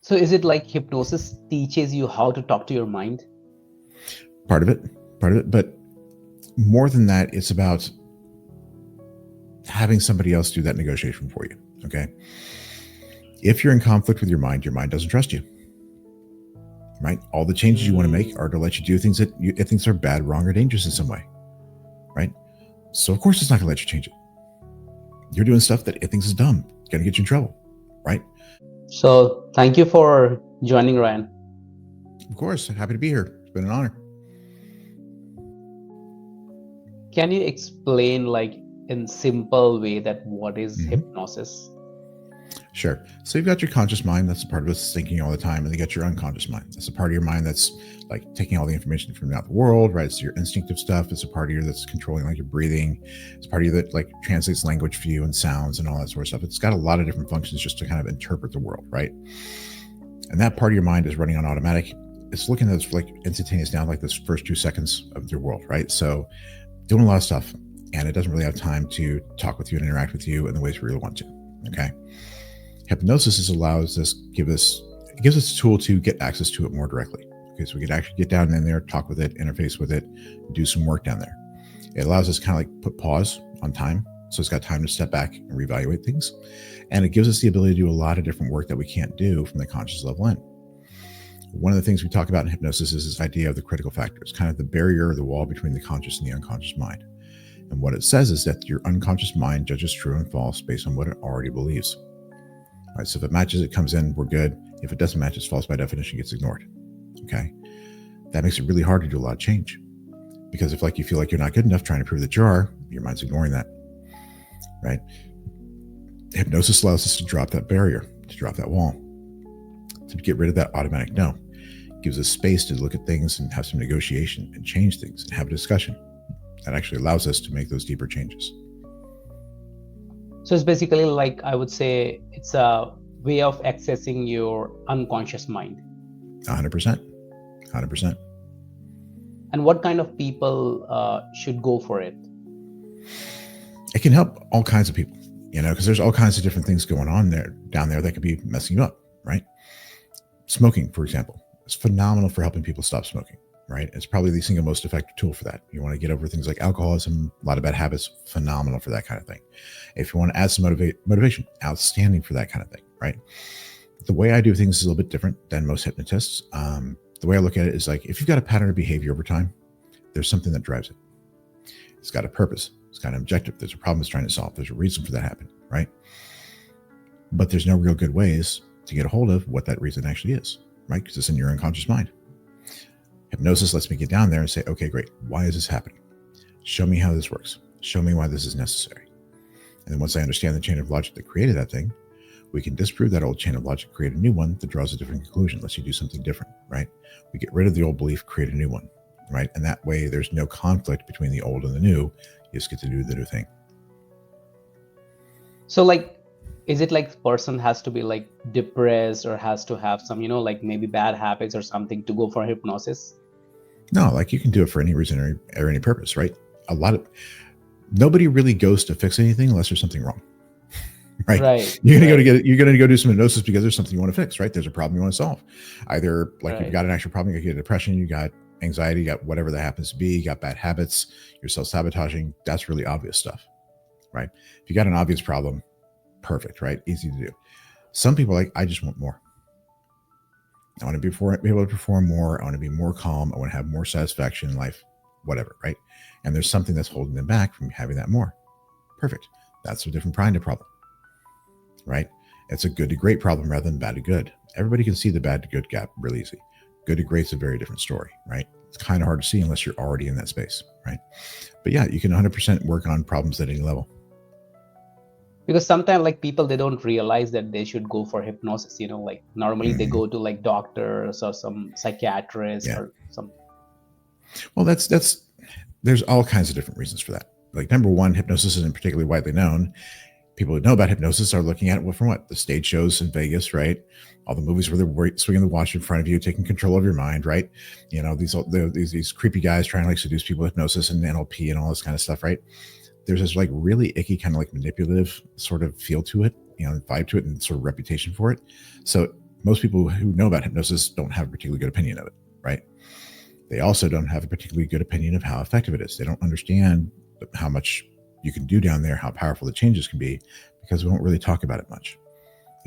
So is it like hypnosis teaches you how to talk to your mind? Part of it. But more than that, it's about having somebody else do that negotiation for you. Okay. If you're in conflict with your mind doesn't trust you. Right? All the changes you want to make are to let you do things that it thinks are bad, wrong, or dangerous in some way. Right? So of course it's not going to let you change it. You're doing stuff that it thinks is dumb, going to get you in trouble. Right? So thank you for joining, Ryan. Of course. Happy to be here. It's been an honor. Can you explain, like, in simple way, that what is hypnosis? Sure. So you've got your conscious mind, that's a part of us thinking all the time, and you got your unconscious mind. That's a part of your mind that's like taking all the information from out the world, right? It's your instinctive stuff. It's a part of you that's controlling like your breathing. It's a part of you that like translates language for you and sounds and all that sort of stuff. It's got a lot of different functions just to kind of interpret the world, right? And that part of your mind is running on automatic. It's looking at this like instantaneous down, like this first 2 seconds of your world, right? So doing a lot of stuff, and it doesn't really have time to talk with you and interact with you in the ways we really want to. Okay. Hypnosis allows us, gives us a tool to get access to it more directly. Okay, so we could actually get down in there, talk with it, interface with it, do some work down there. It allows us to kind of like put pause on time, so it's got time to step back and reevaluate things, and it gives us the ability to do a lot of different work that we can't do from the conscious level in. One of the things we talk about in hypnosis is this idea of the critical factor. It's kind of the barrier or the wall between the conscious and the unconscious mind. And what it says is that your unconscious mind judges true and false based on what it already believes. Right, so if it matches, it comes in, we're good. If it doesn't match, it's false by definition, gets ignored. Okay. That makes it really hard to do a lot of change. Because if like you feel like you're not good enough trying to prove that you are, your mind's ignoring that. Right? Hypnosis allows us to drop that barrier, to drop that wall, to get rid of that automatic no. It gives us space to look at things and have some negotiation and change things and have a discussion. That actually allows us to make those deeper changes. So it's basically like, I would say, it's a way of accessing your unconscious mind. 100%. 100%. And what kind of people should go for it? It can help all kinds of people, because there's all kinds of different things going on down there that could be messing you up, right? Smoking, for example, is phenomenal for helping people stop smoking. Right? It's probably the single most effective tool for that. You want to get over things like alcoholism, a lot of bad habits, phenomenal for that kind of thing. If you want to add some motivation, outstanding for that kind of thing, right? The way I do things is a little bit different than most hypnotists. The way I look at it is like, if you've got a pattern of behavior over time, there's something that drives it. It's got a purpose. It's got an objective. There's a problem it's trying to solve. There's a reason for that happening, right? But there's no real good ways to get a hold of what that reason actually is, right? Because it's in your unconscious mind. Hypnosis lets me get down there and say, okay, great. Why is this happening? Show me how this works. Show me why this is necessary. And then once I understand the chain of logic that created that thing, we can disprove that old chain of logic, create a new one that draws a different conclusion, lets you do something different, right? We get rid of the old belief, create a new one, right? And that way there's no conflict between the old and the new. You just get to do the new thing. So like, is it like the person has to be like depressed or has to have some, like maybe bad habits or something to go for hypnosis? No, like you can do it for any reason or any purpose, right? Nobody really goes to fix anything unless there's something wrong, right? You're going to go do some hypnosis because there's something you want to fix, right? There's a problem you want to solve. Either like you've got an actual problem, you get depression, you got anxiety, you got whatever that happens to be, you got bad habits, you're self-sabotaging. That's really obvious stuff, right? If you got an obvious problem, perfect, right? Easy to do. Some people are like, I just want more. I want to be able to perform more. I want to be more calm. I want to have more satisfaction in life, whatever, right? And there's something that's holding them back from having that more. Perfect. That's a different kind of problem, right? It's a good to great problem rather than bad to good. Everybody can see the bad to good gap really easy. Good to great's a very different story, right? It's kind of hard to see unless you're already in that space, right? But yeah, you can 100% work on problems at any level. Because sometimes like people, they don't realize that they should go for hypnosis, like normally they go to like doctors or some psychiatrist or some. Well, there's all kinds of different reasons for that. Like number one, hypnosis isn't particularly widely known. People who know about hypnosis are looking at it from what? The stage shows in Vegas, right? All the movies where they're swinging the watch in front of you, taking control of your mind, right? These creepy guys trying to like seduce people with hypnosis and NLP and all this kind of stuff, right? There's this like really icky kind of like manipulative sort of feel to it, vibe to it and sort of reputation for it. So most people who know about hypnosis don't have a particularly good opinion of it, right? They also don't have a particularly good opinion of how effective it is. They don't understand how much you can do down there, how powerful the changes can be, because we don't really talk about it much.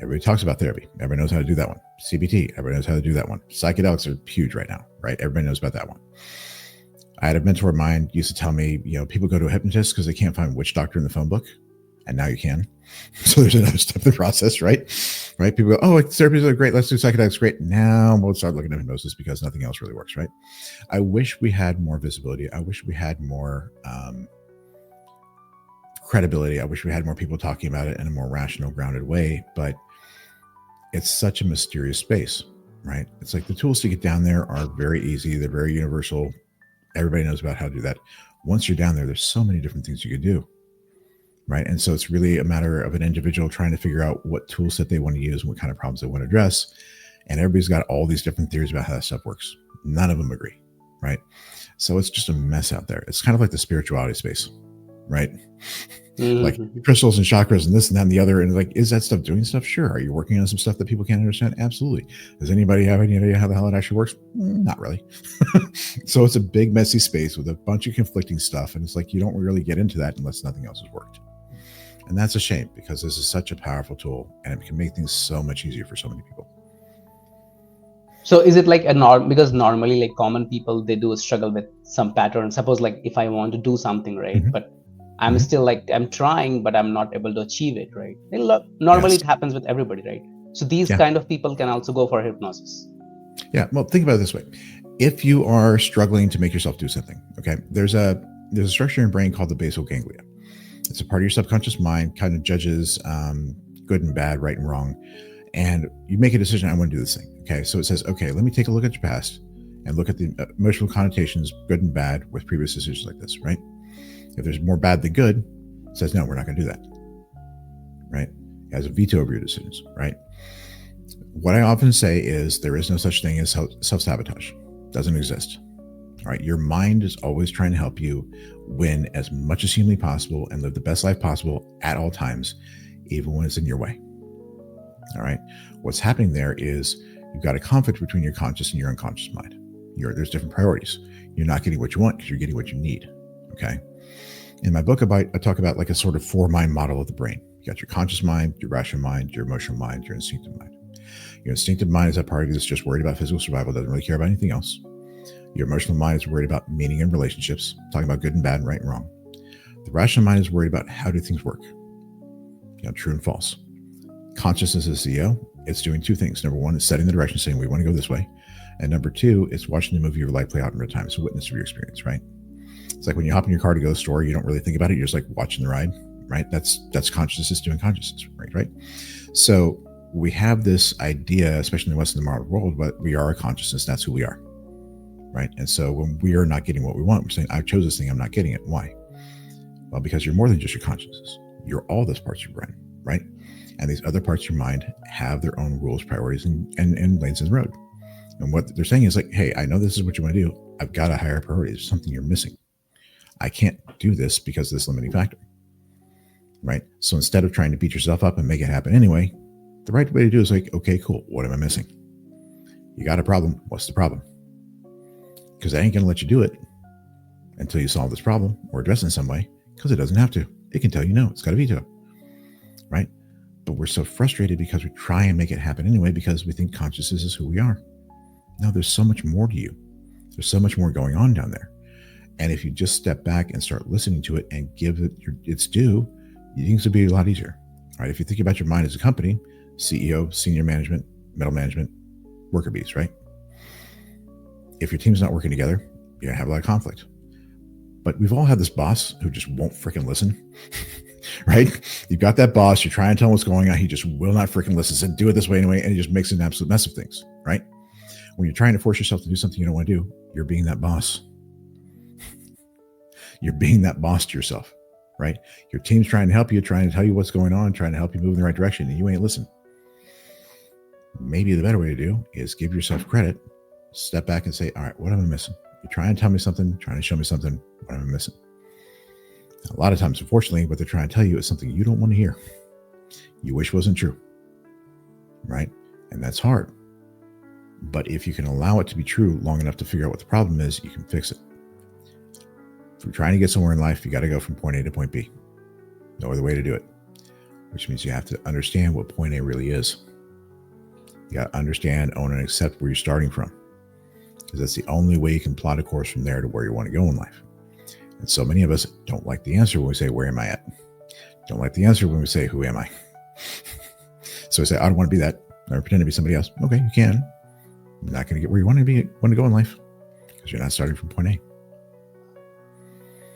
Everybody talks about therapy. Everybody knows how to do that one. CBT, everybody knows how to do that one. Psychedelics are huge right now, right? Everybody knows about that one. I had a mentor of mine used to tell me, people go to a hypnotist because they can't find which doctor in the phone book. And now you can. So there's another step in the process, right? Right? People go, oh, therapies are great. Let's do psychedelics. Great. Now we'll start looking at hypnosis because nothing else really works, right? I wish we had more visibility. I wish we had more credibility. I wish we had more people talking about it in a more rational, grounded way. But it's such a mysterious space, right? It's like the tools to get down there are very easy. They're very universal. Everybody knows about how to do that. Once you're down there, there's so many different things you could do, right? And so it's really a matter of an individual trying to figure out what tool set they want to use and what kind of problems they want to address. And everybody's got all these different theories about how that stuff works. None of them agree, right? So it's just a mess out there. It's kind of like the spirituality space, right? Mm-hmm. Like crystals and chakras and this and that and the other. And like, is that stuff doing stuff? Sure. Are you working on some stuff that people can't understand? Absolutely. Does anybody have any idea how the hell it actually works? Not really. So it's a big, messy space with a bunch of conflicting stuff. And it's like, you don't really get into that unless nothing else has worked. And that's a shame because this is such a powerful tool and it can make things so much easier for so many people. So is it like a norm? Because normally like common people, they do struggle with some pattern. Suppose like if I want to do something, right? Mm-hmm. But I'm still like, I'm trying, but I'm not able to achieve it, right? Normally It happens with everybody, right? So these kind of people can also go for hypnosis. Yeah. Well, think about it this way. If you are struggling to make yourself do something, okay, there's a structure in your brain called the basal ganglia. It's a part of your subconscious mind, kind of judges good and bad, right and wrong. And you make a decision, I want to do this thing. Okay. So it says, okay, let me take a look at your past and look at the emotional connotations, good and bad, with previous decisions like this, right? If there's more bad than good, it says, no, we're not going to do that, right? It has a veto over your decisions, right? What I often say is there is no such thing as self-sabotage. It doesn't exist, all right? Your mind is always trying to help you win as much as humanly possible and live the best life possible at all times, even when it's in your way, all right? What's happening there is you've got a conflict between your conscious and your unconscious mind. There's different priorities. You're not getting what you want because you're getting what you need, okay? In my book, I talk about like a sort of 4-mind model of the brain. You got your conscious mind, your rational mind, your emotional mind, your instinctive mind. Your instinctive mind is that part of you that's just worried about physical survival, doesn't really care about anything else. Your emotional mind is worried about meaning and relationships, talking about good and bad, right and wrong. The rational mind is worried about how do things work, true and false. Consciousness is CEO. It's doing 2 things. Number 1 is setting the direction, saying we want to go this way. And number 2 is watching the movie of your life play out in real time. It's a witness of your experience, right? It's like when you hop in your car to go to the store, you don't really think about it. You're just like watching the ride, right? That's consciousness doing consciousness, right? So we have this idea, especially in the Western modern world, but we are a consciousness. That's who we are, right? And so when we are not getting what we want, we're saying, I chose this thing, I'm not getting it. Why? Well, because you're more than just your consciousness. You're all those parts of your brain, right? And these other parts of your mind have their own rules, priorities, and lanes in the road. And what they're saying is like, hey, I know this is what you want to do. I've got a higher priority. There's something you're missing. I can't do this because of this limiting factor, right? So instead of trying to beat yourself up and make it happen anyway, the right way to do is like, okay, cool. What am I missing? You got a problem. What's the problem? Because I ain't going to let you do it until you solve this problem or address it in some way, because it doesn't have to. It can tell you no. It's got a veto, right? But we're so frustrated because we try and make it happen anyway because we think consciousness is who we are. No, there's so much more to you. There's so much more going on down there. And if you just step back and start listening to it and give it its due, things will be a lot easier, right? If you think about your mind as a company, CEO, senior management, middle management, worker bees, right? If your team's not working together, you're going to have a lot of conflict. But we've all had this boss who just won't freaking listen, right? You've got that boss, you're trying to tell him what's going on. He just will not freaking listen. Said, do it this way anyway. And he just makes an absolute mess of things, right? When you're trying to force yourself to do something you don't want to do, you're being that boss. You're being that boss to yourself, right? Your team's trying to help you, trying to tell you what's going on, trying to help you move in the right direction, and you ain't listening. Maybe the better way to do is give yourself credit, step back and say, all right, what am I missing? You're trying to tell me something, trying to show me something, what am I missing? A lot of times, unfortunately, what they're trying to tell you is something you don't want to hear. You wish wasn't true, right? And that's hard. But if you can allow it to be true long enough to figure out what the problem is, you can fix it. If you're trying to get somewhere in life, you got to go from point A to point B. No other way to do it, which means you have to understand what point A really is. You got to understand, own, and accept where you're starting from, because that's the only way you can plot a course from there to where you want to go in life. And so many of us don't like the answer when we say, where am I at? Don't like the answer when we say, who am I? So we say, I don't want to be that. Never pretend to be somebody else. Okay, you can. You're not going to get where you want to go in life because you're not starting from point A.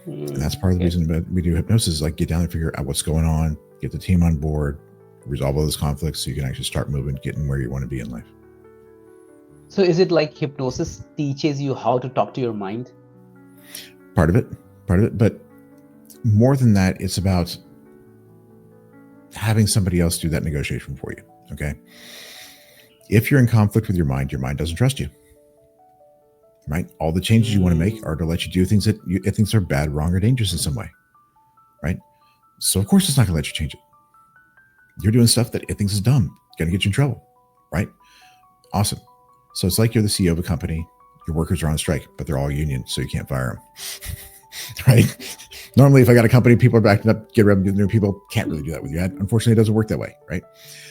And that's part of the reason that we do hypnosis is like get down and figure out what's going on, get the team on board, resolve all those conflicts so you can actually start moving, getting where you want to be in life. So is it like hypnosis teaches you how to talk to your mind? Part of it. But more than that, it's about having somebody else do that negotiation for you. Okay. If you're in conflict with your mind doesn't trust you. Right? All the changes you want to make are to let you do things that it thinks are bad, wrong, or dangerous in some way. Right? So of course it's not going to let you change it. You're doing stuff that it thinks is dumb, going to get you in trouble. Right? Awesome. So it's like you're the CEO of a company, your workers are on strike, but they're all union, so you can't fire them. Right? Normally, if I got a company, people are backing up, get rid of new people, can't really do that with you. Unfortunately, it doesn't work that way. Right?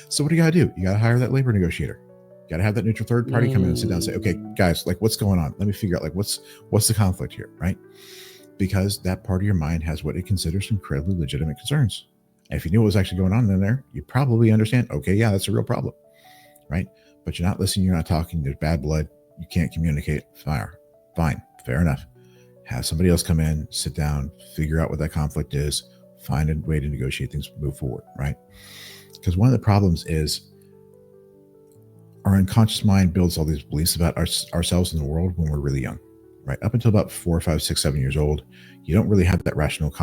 So what do you got to do? You got to hire that labor negotiator. You got to have that neutral third party come in and sit down and say, okay, guys, like what's going on? Let me figure out like what's the conflict here, right? Because that part of your mind has what it considers incredibly legitimate concerns. And if you knew what was actually going on in there, you probably understand, okay, yeah, that's a real problem, right? But you're not listening, you're not talking, there's bad blood, you can't communicate, fine, fair enough. Have somebody else come in, sit down, figure out what that conflict is, find a way to negotiate things, move forward, right? Because one of the problems is our unconscious mind builds all these beliefs about ourselves in the world when we're really young, right? Up until about 4, 5, 6, 7 years old, you don't really have that rational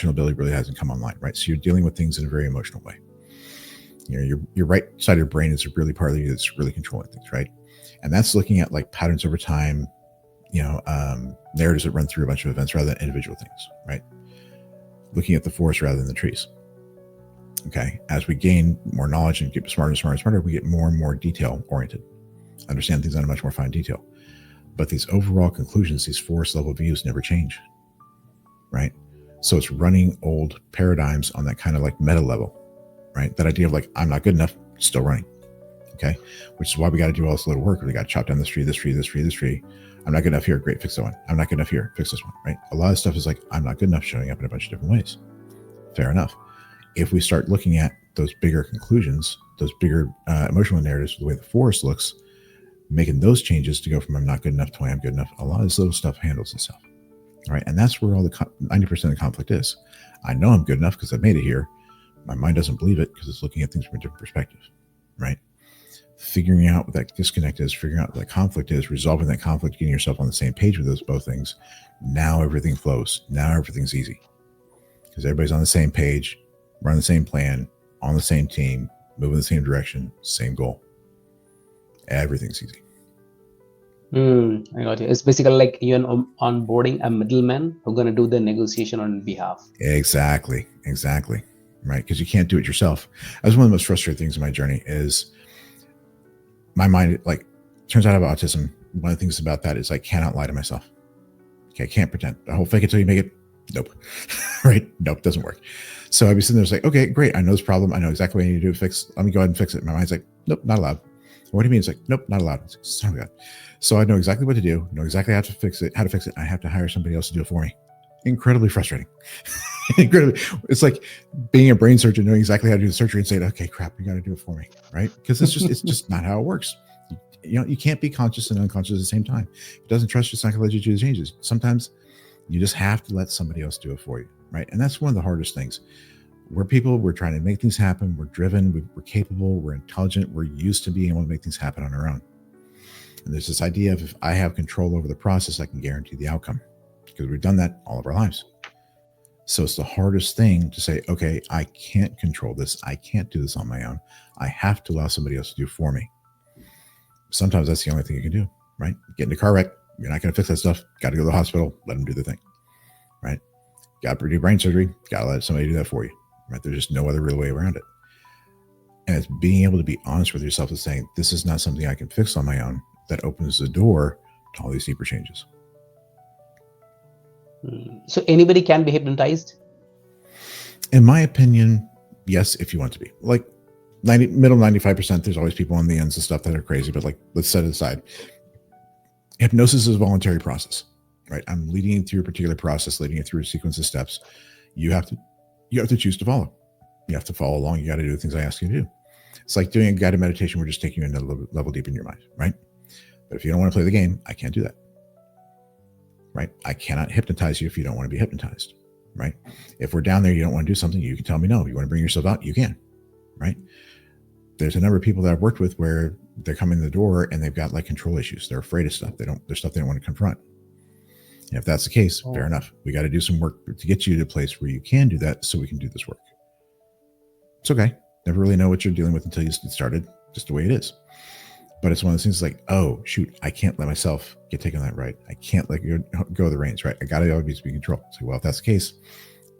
ability really hasn't come online, right? So you're dealing with things in a very emotional way. You know, your right side of your brain is really part of you that's really controlling things, right? And that's looking at like patterns over time, narratives that run through a bunch of events rather than individual things, right? Looking at the forest rather than the trees. Okay, as we gain more knowledge and get smarter and smarter and smarter, we get more and more detail oriented, understand things on a much more fine detail. But these overall conclusions, these forest level views never change, right? So it's running old paradigms on that kind of like meta level, right? That idea of like, I'm not good enough, still running, okay? Which is why we got to do all this little work. We got to chop down this tree. I'm not good enough here, great, fix that one. I'm not good enough here, fix this one, right? A lot of stuff is like, I'm not good enough, showing up in a bunch of different ways. Fair enough. If we start looking at those bigger conclusions, those bigger emotional narratives, the way the forest looks, making those changes to go from I'm not good enough to I'm good enough, a lot of this little stuff handles itself. All right. And that's where all the 90% of the conflict is. I know I'm good enough because I made it here. My mind doesn't believe it because it's looking at things from a different perspective, right? Figuring out what that disconnect is, figuring out what that conflict is, resolving that conflict, getting yourself on the same page with those both things. Now everything flows. Now everything's easy because everybody's on the same page. Run the same plan, on the same team, move in the same direction, same goal. Everything's easy. I got you. It's basically like you're onboarding a middleman who's going to do the negotiation on behalf. Exactly. Right? Because you can't do it yourself. That's one of the most frustrating things in my journey is my mind, like, turns out I have autism. One of the things about that is I cannot lie to myself. Okay, I can't pretend. The whole fake it till you make it. Nope. Right? Nope, doesn't work. So I'd be sitting there like, okay, great. I know this problem. I know exactly what I need to do to fix. Let me go ahead and fix it. My mind's like, nope, not allowed. What do you mean? It's like, nope, not allowed. It's like, son of a gun. So I know exactly what to do, know exactly how to fix it. I have to hire somebody else to do it for me. Incredibly frustrating. Incredibly. It's like being a brain surgeon, knowing exactly how to do the surgery and saying, okay, crap, you got to do it for me. Right? Because it's just not how it works. You can't be conscious and unconscious at the same time. If it doesn't trust you, it's not going to let you do the changes. Sometimes you just have to let somebody else do it for you. Right. And that's one of the hardest things. We're people, we're trying to make things happen. We're driven, we're capable, we're intelligent. We're used to being able to make things happen on our own. And there's this idea of if I have control over the process, I can guarantee the outcome because we've done that all of our lives. So it's the hardest thing to say, okay, I can't control this. I can't do this on my own. I have to allow somebody else to do it for me. Sometimes that's the only thing you can do, right? Get in a car wreck. You're not going to fix that stuff. Got to go to the hospital. Let them do the thing, right? Got to do brain surgery. Got to let somebody do that for you, right? There's just no other real way around it. And it's being able to be honest with yourself and saying, this is not something I can fix on my own, that opens the door to all these deeper changes. So anybody can be hypnotized? In my opinion, yes, if you want to be. Like 95%, there's always people on the ends of stuff that are crazy, but like, let's set it aside. Hypnosis is a voluntary process, right? I'm leading you through a particular process, leading you through a sequence of steps. You have to choose to follow. You have to follow along. You got to do the things I ask you to do. It's like doing a guided meditation. We're just taking you another level deep in your mind, right? But if you don't want to play the game, I can't do that, right? I cannot hypnotize you if you don't want to be hypnotized, right? If we're down there, you don't want to do something, you can tell me no. If you want to bring yourself out, you can, right? There's a number of people that I've worked with where they're coming in the door and they've got like control issues. They're afraid of stuff. There's stuff they don't want to confront. And if that's the case, fair enough. We got to do some work to get you to a place where you can do that so we can do this work. It's okay. Never really know what you're dealing with until you get started, just the way it is. But it's one of those things like, oh, shoot, I can't let myself get taken on that ride. I can't let go of the reins, right? I got to always be in control. So, well, if that's the case,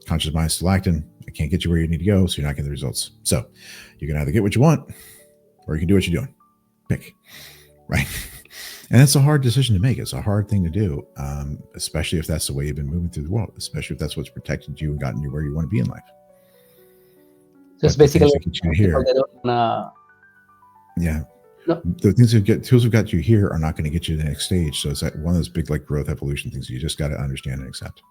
conscious mind is still acting. I can't get you where you need to go, so you're not getting the results. So you can either get what you want or you can do what you're doing. Pick, right? And that's a hard decision to make. It's a hard thing to do, especially if that's the way you've been moving through the world, especially if that's what's protected you and gotten you where you want to be in life. So it's basically here. Yeah. No. The tools that got you here are not going to get you to the next stage. So it's like one of those big like growth evolution things you just got to understand and accept.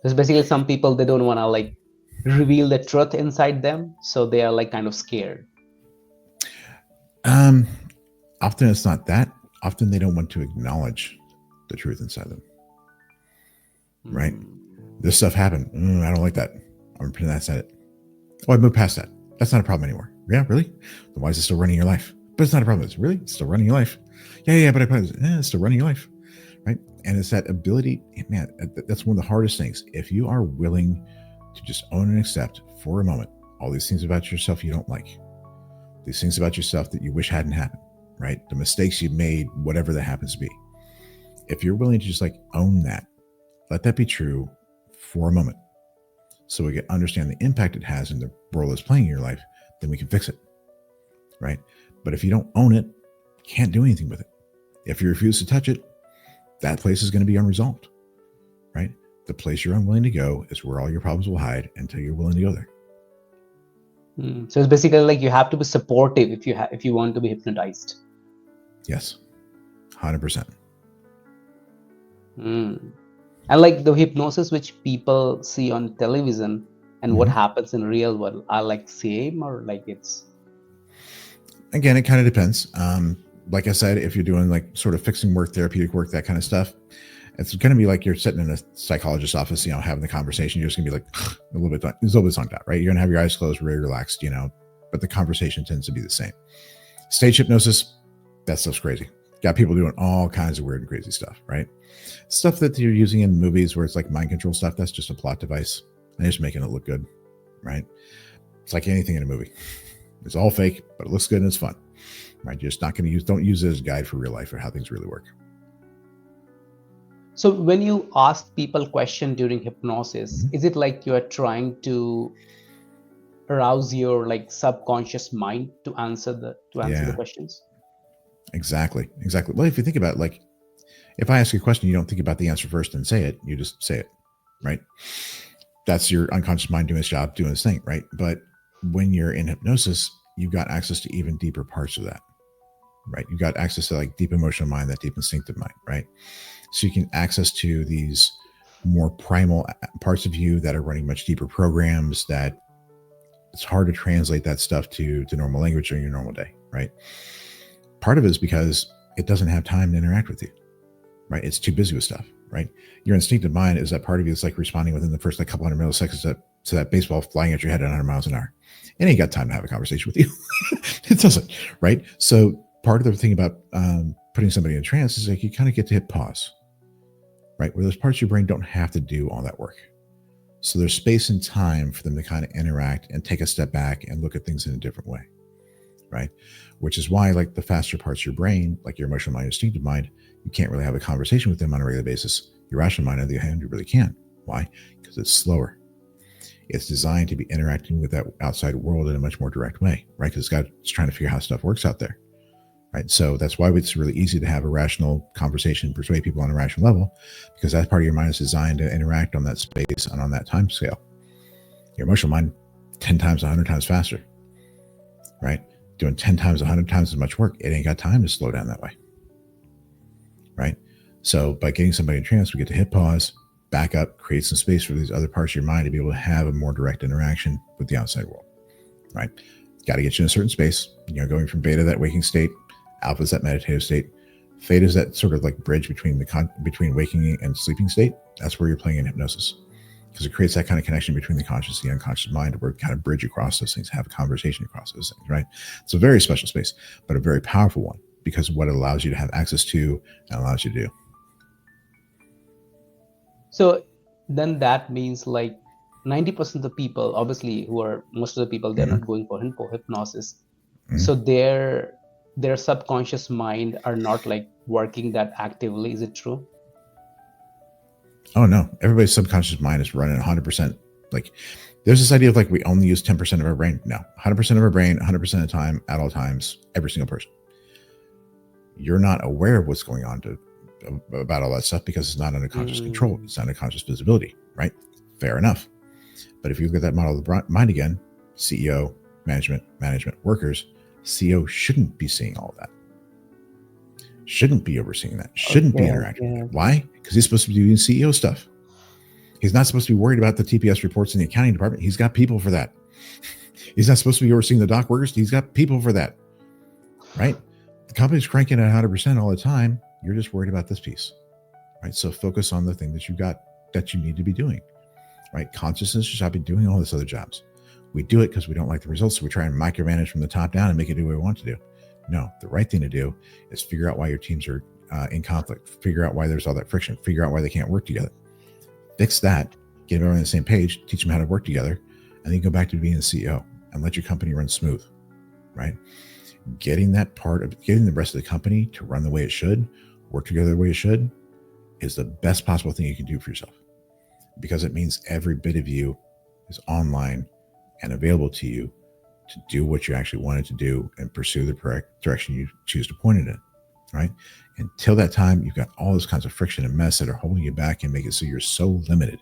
It's basically some people, they don't want to like reveal the truth inside them. So they are like kind of scared. Often it's not that. Often they don't want to acknowledge the truth inside them. Right? This stuff happened. I don't like that. I'm going to pretend that's it. Oh, I moved past that. That's not a problem anymore. Yeah, really? Then why is it still running your life? But it's not a problem. It's really? It's still running your life. Yeah, but it's still running your life. Right? And it's that ability, man, that's one of the hardest things. If you are willing to just own and accept for a moment all these things about yourself you don't like, these things about yourself that you wish hadn't happened, right? The mistakes you made, whatever that happens to be. If you're willing to just like own that, let that be true for a moment so we can understand the impact it has in the role it's playing in your life, then we can fix it, right? But if you don't own it, can't do anything with it. If you refuse to touch it, that place is going to be unresolved, right? The place you're unwilling to go is where all your problems will hide until you're willing to go there. So it's basically like you have to be supportive if you want to be hypnotized. Yes, 100%. And like the hypnosis which people see on television and what happens in real world are like same or like it's? Again, it kind of depends. Like I said, if you're doing like sort of fixing work, therapeutic work, that kind of stuff, it's going to be like you're sitting in a psychologist's office, having the conversation. You're just going to be like a little bit zoned out, right? You're going to have your eyes closed, really relaxed, but the conversation tends to be the same. Stage hypnosis, that stuff's crazy. Got people doing all kinds of weird and crazy stuff, right? Stuff that you're using in movies where it's like mind control stuff, that's just a plot device. And just making it look good, right? It's like anything in a movie. It's all fake, but it looks good and it's fun, right? You're just not going to don't use it as a guide for real life or how things really work. So when you ask people questions during hypnosis, is it like you are trying to arouse your like subconscious mind to answer the questions? Exactly. Well, if you think about it, like if I ask you a question, you don't think about the answer first and say it, you just say it, right? That's your unconscious mind doing its job, doing its thing, right? But when you're in hypnosis, you've got access to even deeper parts of that, right? You've got access to like deep emotional mind, that deep instinctive mind, right? So you can access to these more primal parts of you that are running much deeper programs that it's hard to translate that stuff to normal language during your normal day, right? Part of it is because it doesn't have time to interact with you, right? It's too busy with stuff, right? Your instinctive mind is that part of you that's like responding within the first like couple hundred milliseconds to that baseball flying at your head at 100 miles an hour. It ain't got time to have a conversation with you. It doesn't, right? So part of the thing about putting somebody in trance is like you kind of get to hit pause, right? Where those parts of your brain don't have to do all that work. So there's space and time for them to kind of interact and take a step back and look at things in a different way, right? Which is why like the faster parts of your brain, like your emotional mind, instinctive mind, you can't really have a conversation with them on a regular basis. Your rational mind, on the other hand, you really can. Why? Because it's slower. It's designed to be interacting with that outside world in a much more direct way, right? Because it's trying to figure out how stuff works out there, right? So that's why it's really easy to have a rational conversation, persuade people on a rational level, because that part of your mind is designed to interact on that space and on that time scale. Your emotional mind, 10 times, 100 times faster, right? Doing 10 times, 100 times as much work. It ain't got time to slow down that way, right? So by getting somebody in trance, we get to hit pause, back up, create some space for these other parts of your mind to be able to have a more direct interaction with the outside world, right? Got to get you in a certain space, going from beta, that waking state, alpha is that meditative state, theta is that sort of like bridge between between waking and sleeping state. That's where you're playing in hypnosis, because it creates that kind of connection between the conscious and the unconscious mind, where we kind of bridge across those things, have a conversation across those things, right? It's a very special space, but a very powerful one, because of what it allows you to have access to and allows you to do. So then that means like 90% of the people, obviously, most of the people, they're not going for hypnosis. So their subconscious mind are not like working that actively. Is it true? Oh no, everybody's subconscious mind is running 100%. Like there's this idea of like we only use 10% of our brain. No, 100% of our brain, 100% of the time, at all times, every single person. You're not aware of what's going on about all that stuff because it's not under conscious control. It's under conscious visibility, right? Fair enough. But if you look at that model of the mind again, CEO, management, workers, CEO shouldn't be seeing all that. Shouldn't be overseeing that. Shouldn't be interacting with it. Why? Because he's supposed to be doing CEO stuff. He's not supposed to be worried about the TPS reports in the accounting department. He's got people for that. He's not supposed to be overseeing the dock workers. He's got people for that, right? The company's cranking at 100% all the time. You're just worried about this piece, right? So focus on the thing that you need to be doing, right? Consciousness should be doing all this other jobs. We do it because we don't like the results. So we try and micromanage from the top down and make it do what we want to do. No, the right thing to do is figure out why your teams are in conflict, figure out why there's all that friction, figure out why they can't work together. Fix that, get everyone on the same page, teach them how to work together, and then go back to being the CEO and let your company run smooth, right? Getting the rest of the company to run the way it should, work together the way it should, is the best possible thing you can do for yourself, because it means every bit of you is online and available to you to do what you actually wanted to do and pursue the correct direction you choose to point it in, right? Until that time, you've got all those kinds of friction and mess that are holding you back and make it so you're so limited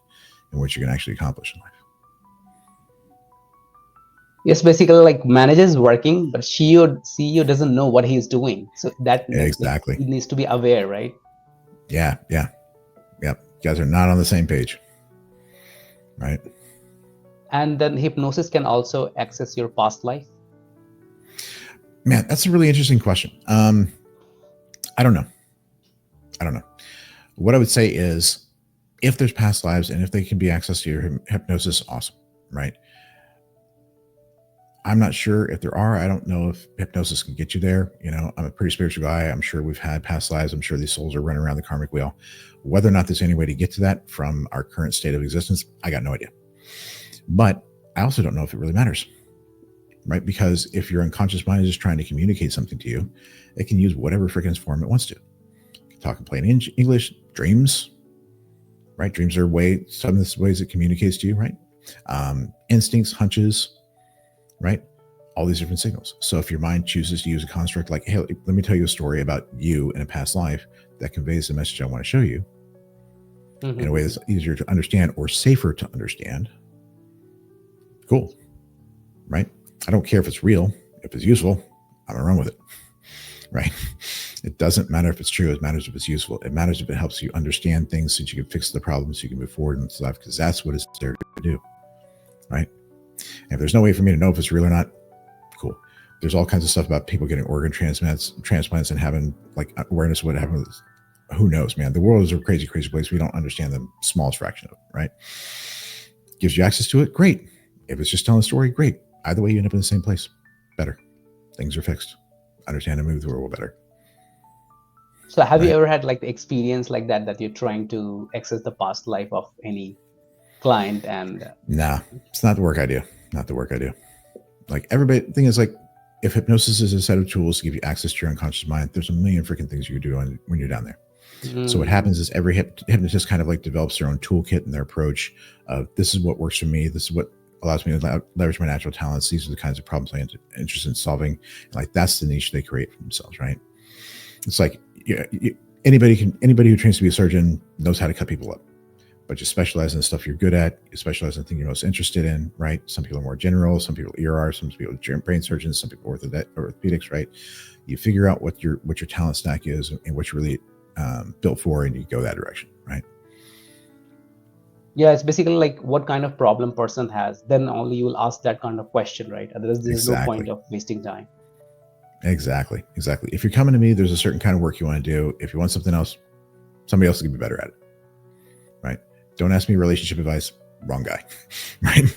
in what you can actually accomplish in life. Yes, basically like manager is working, but CEO doesn't know what he's doing. So that exactly he needs to be aware, right? Yeah. You guys are not on the same page, right? And then hypnosis can also access your past life. Man, that's a really interesting question. I don't know. What I would say is, if there's past lives and if they can be accessed to your hypnosis, awesome, right? I'm not sure if there are. I don't know if hypnosis can get you there. I'm a pretty spiritual guy. I'm sure we've had past lives. I'm sure these souls are running around the karmic wheel. Whether or not there's any way to get to that from our current state of existence, I got no idea. But I also don't know if it really matters, right? Because if your unconscious mind is just trying to communicate something to you, it can use whatever freaking form it wants to. It can talk in plain English, dreams, right? Dreams are some of the ways it communicates to you, right? Instincts, hunches, right? All these different signals. So if your mind chooses to use a construct like, hey, let me tell you a story about you in a past life that conveys the message I want to show you in a way that's easier to understand or safer to understand, cool, right? I don't care if it's real. If it's useful, I'm gonna run with it, right? It doesn't matter if it's true. It matters if it's useful. It matters if it helps you understand things so that you can fix the problems, so you can move forward in life, because that's what it's there to do, right? And if there's no way for me to know if it's real or not, cool. There's all kinds of stuff about people getting organ transplants and having like awareness of what happened. Who knows, man? The world is a crazy, crazy place. We don't understand the smallest fraction of it, right? Gives you access to it, great. If it's just telling a story, great. Either way, you end up in the same place. Better. Things are fixed. Understand and move the world better. So have you ever had like the experience like that you're trying to access the past life of any client? And nah, it's not the work I do. Not the work I do. Like everybody, the thing is, like, if hypnosis is a set of tools to give you access to your unconscious mind, there's a million freaking things you can do when you're down there. So what happens is every hypnotist kind of like develops their own toolkit and their approach of this is what works for me. This is what allows me to leverage my natural talents. These are the kinds of problems I'm interested in solving. And like that's the niche they create for themselves, right? It's like anybody who trains to be a surgeon knows how to cut people up, but you specialize in the stuff you're good at. You specialize in the thing you're most interested in, right? Some people are more general, some people ER, some people are brain surgeons, some people orthopedics, right? You figure out what your talent stack is and what you're really built for, and you go that direction, right? Yeah, it's basically like what kind of problem person has, then only you will ask that kind of question, right? Otherwise there's no point of wasting time. Exactly. If you're coming to me, there's a certain kind of work you want to do. If you want something else, somebody else will be better at it, right? Don't ask me relationship advice. Wrong guy, right?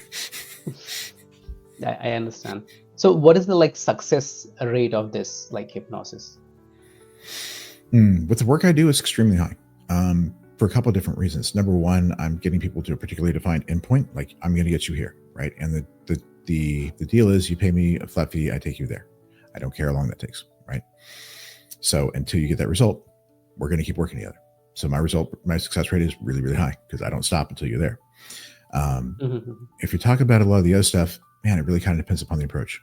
I understand. So what is the like success rate of this like hypnosis? With the work I do, it's extremely high. For a couple of different reasons. Number one, I'm getting people to a particularly defined endpoint. Like I'm going to get you here, right? And the deal is, you pay me a flat fee, I take you there. I don't care how long that takes, right? So until you get that result, we're going to keep working together. So my success rate is really, really high because I don't stop until you're there. If you talk about a lot of the other stuff, man, it really kind of depends upon the approach.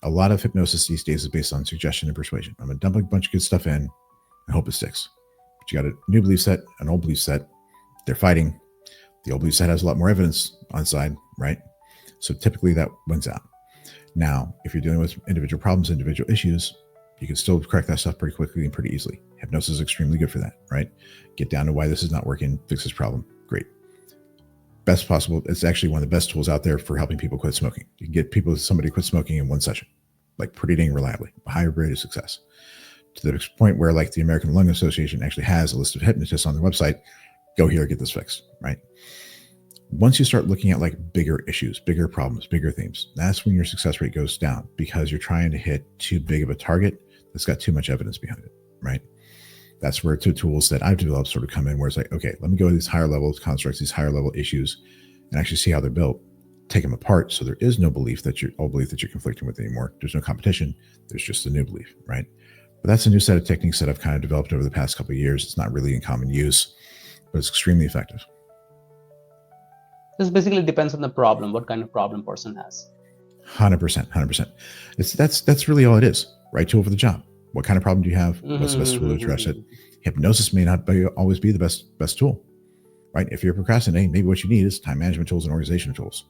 A lot of hypnosis these days is based on suggestion and persuasion. I'm going to dump a bunch of good stuff in and hope it sticks. But you got a new belief set, an old belief set. They're fighting. The old belief set has a lot more evidence on side, right? So typically that wins out. Now, if you're dealing with individual problems, individual issues, you can still correct that stuff pretty quickly and pretty easily. Hypnosis is extremely good for that, right? Get down to why this is not working, fix this problem. Great. Best possible. It's actually one of the best tools out there for helping people quit smoking. You can get somebody to quit smoking in one session, like pretty dang reliably, a higher rate of success. To the point where like the American Lung Association actually has a list of hypnotists on their website. Go here, get this fixed, right? Once you start looking at like bigger issues, bigger problems, bigger themes, that's when your success rate goes down because you're trying to hit too big of a target that's got too much evidence behind it, right? That's where two tools that I've developed sort of come in, where it's like, okay, let me go to these higher level constructs, these higher level issues, and actually see how they're built, take them apart. So there is no belief that you're conflicting with anymore. There's no competition. There's just a new belief, right? But that's a new set of techniques that I've kind of developed over the past couple of years. It's not really in common use, but it's extremely effective. This basically depends on the problem, what kind of problem person has. 100%. That's really all it is, right? Tool for the job. What kind of problem do you have? What's the best tool to address it? Hypnosis may not always be the best tool, right? If you're procrastinating, maybe what you need is time management tools and organization tools,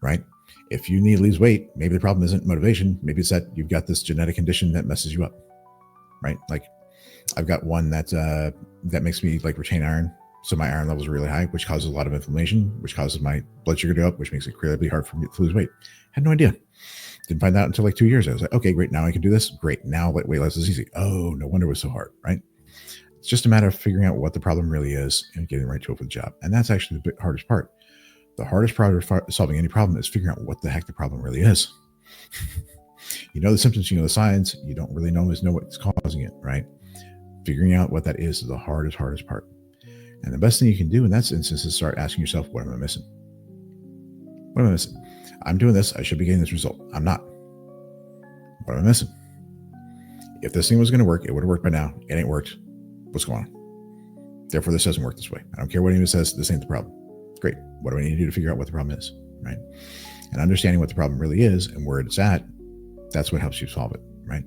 right? If you need to lose weight, maybe the problem isn't motivation. Maybe it's that you've got this genetic condition that messes you up, right? Like I've got one that makes me like retain iron. So my iron levels are really high, which causes a lot of inflammation, which causes my blood sugar to go up, which makes it incredibly hard for me to lose weight. Had no idea. Didn't find out until like 2 years. I was like, okay, great. Now I can do this. Great. Now weight loss is easy. Oh, no wonder it was so hard, right? It's just a matter of figuring out what the problem really is and getting the right tool for the job. And that's actually the hardest part. The hardest part of solving any problem is figuring out what the heck the problem really is. You know the symptoms, you know the signs. You don't really always know what's causing it, right? Figuring out what that is the hardest part. And the best thing you can do in that instance is start asking yourself, what am I missing? What am I missing? I'm doing this. I should be getting this result. I'm not. What am I missing? If this thing was going to work, it would have worked by now. It ain't worked. What's going on? Therefore, this doesn't work this way. I don't care what anyone says. This ain't the problem. Great. What do I need to do to figure out what the problem is? Right? And understanding what the problem really is and where it's at, that's what helps you solve it. Right?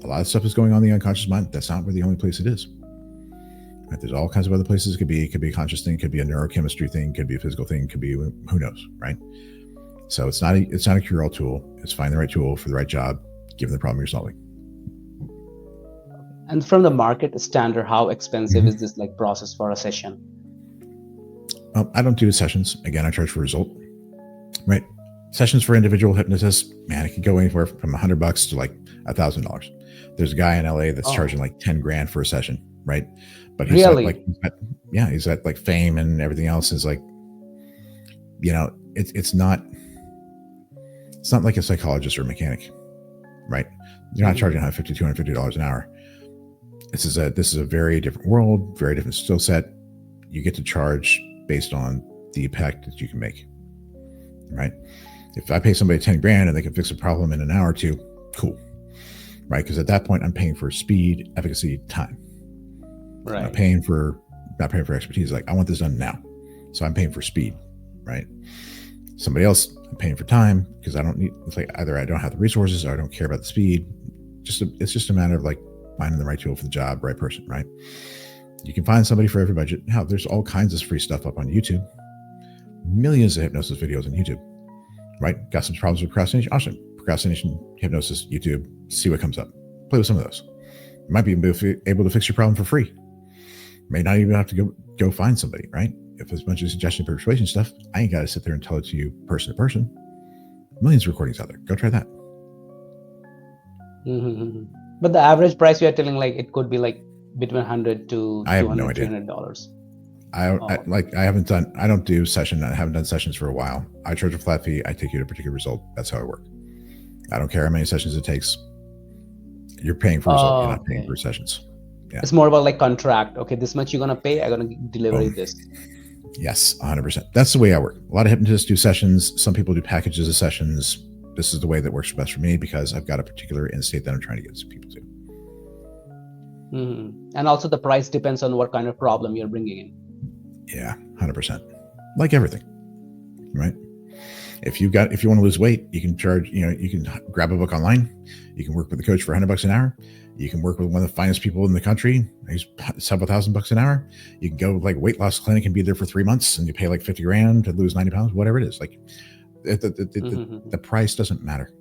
A lot of stuff is going on in the unconscious mind. That's not where the only place it is. Right? There's all kinds of other places. It could be a conscious thing. It could be a neurochemistry thing. It could be a physical thing. It could be who knows. Right? So it's not a cure-all tool. It's find the right tool for the right job, given the problem you're solving. And from the market standard, how expensive is this like process for a session? I don't do sessions. Again, I charge for result. Right? Sessions for individual hypnotists, man, it could go anywhere from $100 to like $1,000. There's a guy in LA that's charging like 10 grand for a session, right? But he's really? He's got like fame and everything else is like, it's not like a psychologist or a mechanic, right? You're not charging $150, $250 an hour. This is a very different world, very different skill set. You get to charge based on the impact that you can make, right? If I pay somebody 10 grand and they can fix a problem in an hour or two, cool, right? Because at that point, I'm paying for speed, efficacy, time, I'm Right. not paying for expertise. Like, I want this done now, so I'm paying for speed, right? Somebody else, I'm paying for time because I don't need. It's like either I don't have the resources or I don't care about the speed. It's just a matter of like finding the right tool for the job, right person, right? You can find somebody for every budget. Now, there's all kinds of free stuff up on YouTube. Millions of hypnosis videos on YouTube, right? Got some problems with procrastination? Awesome. Procrastination, hypnosis, YouTube, see what comes up. Play with some of those. You might be able to fix your problem for free. May not even have to go find somebody, right? If there's a bunch of suggestion persuasion stuff, I ain't got to sit there and tell it to you person to person. Millions of recordings out there. Go try that. Mm-hmm. But the average price you are telling, like it could be like between 100 to I have no 200, idea. $300. I don't do session. I haven't done sessions for a while. I charge a flat fee. I take you to a particular result. That's how I work. I don't care how many sessions it takes. You're paying for result. You're not paying for sessions. Yeah. It's more about like contract. Okay, this much you're gonna pay. I'm gonna deliver this. Yes, 100%. That's the way I work. A lot of hypnotists do sessions. Some people do packages of sessions. This is the way that works best for me because I've got a particular end state that I'm trying to get some people to. Mm-hmm. And also the price depends on what kind of problem you're bringing in. Yeah, 100%. Like everything, right? If you want to lose weight, you can charge, you can grab a book online. You can work with a coach for $100 an hour. You can work with one of the finest people in the country. He's several $1,000 an hour. You can go like weight loss clinic and be there for 3 months and you pay like 50 grand to lose 90 pounds, whatever it is. Like the price doesn't matter.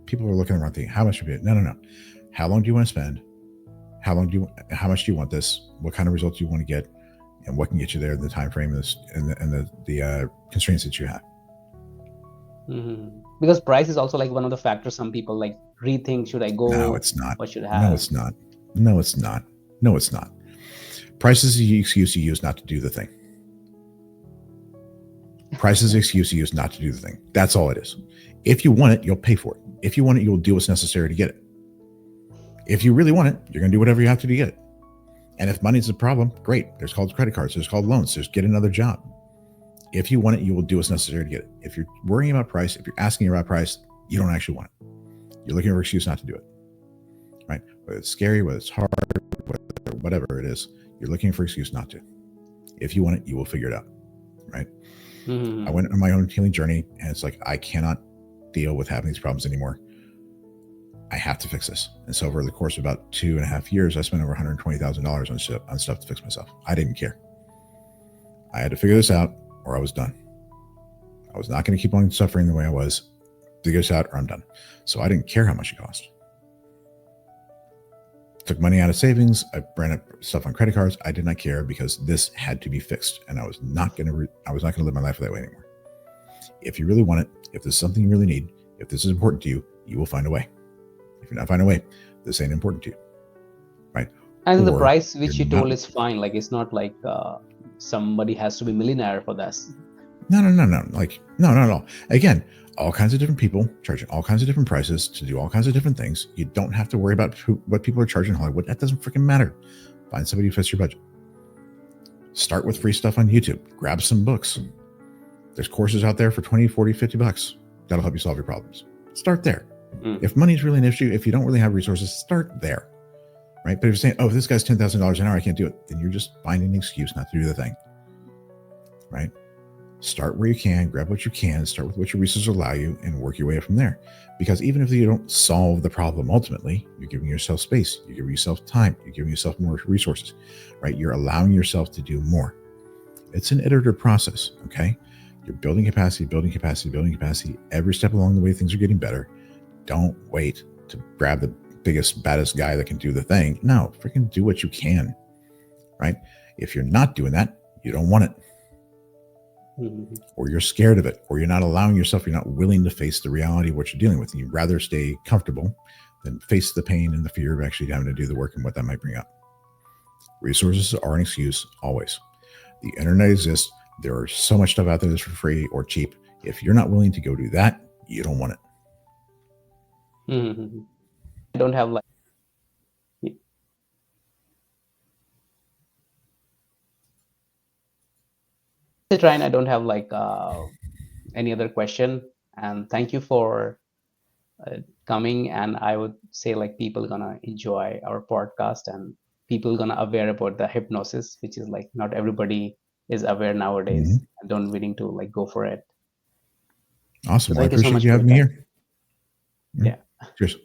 People are looking around thinking, how much should it be? No. How long do you want to spend? How much do you want this? What kind of results do you want to get? And what can get you there in the time frame and the constraints that you have. Mm-hmm. Because price is also like one of the factors some people like rethink, should I go? No, it's not. What should I have? No, it's not. No, it's not. No, it's not. Price is the excuse you use not to do the thing. Price is the excuse you use not to do the thing. That's all it is. If you want it, you'll pay for it. If you want it, you'll do what's necessary to get it. If you really want it, you're going to do whatever you have to get it. And if money's a problem, great. There's called credit cards. There's called loans. There's get another job. If you want it, you will do what's necessary to get it. If you're worrying about price, if you're asking about price, you don't actually want it. You're looking for an excuse not to do it, right? Whether it's scary, whether it's hard, whatever it is, you're looking for an excuse not to. If you want it, you will figure it out, right? Mm-hmm. I went on my own healing journey, and it's like, I cannot deal with having these problems anymore. I have to fix this. And so over the course of about 2.5 years, I spent over $120,000 on stuff to fix myself. I didn't care. I had to figure this out or I was done. I was not going to keep on suffering the way I was. Figure this out or I'm done. So I didn't care how much it cost. Took money out of savings. I ran up stuff on credit cards. I did not care because this had to be fixed, and I was not going to live my life that way anymore. If you really want it, if there's something you really need, if this is important to you, you will find a way. If you're not finding a way, this ain't important to you, right? And the price which you told is fine. Like it's not like somebody has to be millionaire for this. No. Like no, not at all. Again, all kinds of different people charging all kinds of different prices to do all kinds of different things. You don't have to worry about what people are charging in Hollywood. That doesn't freaking matter. Find somebody who fits your budget. Start with free stuff on YouTube. Grab some books. There's courses out there for 20, 40, 50 bucks. That'll help you solve your problems. Start there. If money is really an issue, if you don't really have resources, start there, right? But if you're saying, oh, if this guy's $10,000 an hour, I can't do it, then you're just finding an excuse not to do the thing, right? Start where you can, grab what you can, start with what your resources allow you, and work your way up from there. Because even if you don't solve the problem ultimately, you're giving yourself space, you're giving yourself time, you're giving yourself more resources, right? You're allowing yourself to do more. It's an iterative process, okay? You're building capacity, every step along the way, things are getting better. Don't wait to grab the biggest, baddest guy that can do the thing. No, freaking do what you can, right? If you're not doing that, you don't want it. Mm-hmm. Or you're scared of it, or you're not allowing yourself, you're not willing to face the reality of what you're dealing with. And you'd rather stay comfortable than face the pain and the fear of actually having to do the work and what that might bring up. Resources are an excuse, always. The internet exists. There are so much stuff out there that's for free or cheap. If you're not willing to go do that, you don't want it. Mm-hmm. I don't have like Ryan, I don't have like any other question, and thank you for coming. And I would say like people are gonna enjoy our podcast, and people gonna aware about the hypnosis, which is like not everybody is aware nowadays Hmm. and don't willing to like go for it. So Awesome. Well, I thank you so appreciate much you for having your me time. here. Mhm. Yeah. Cheers.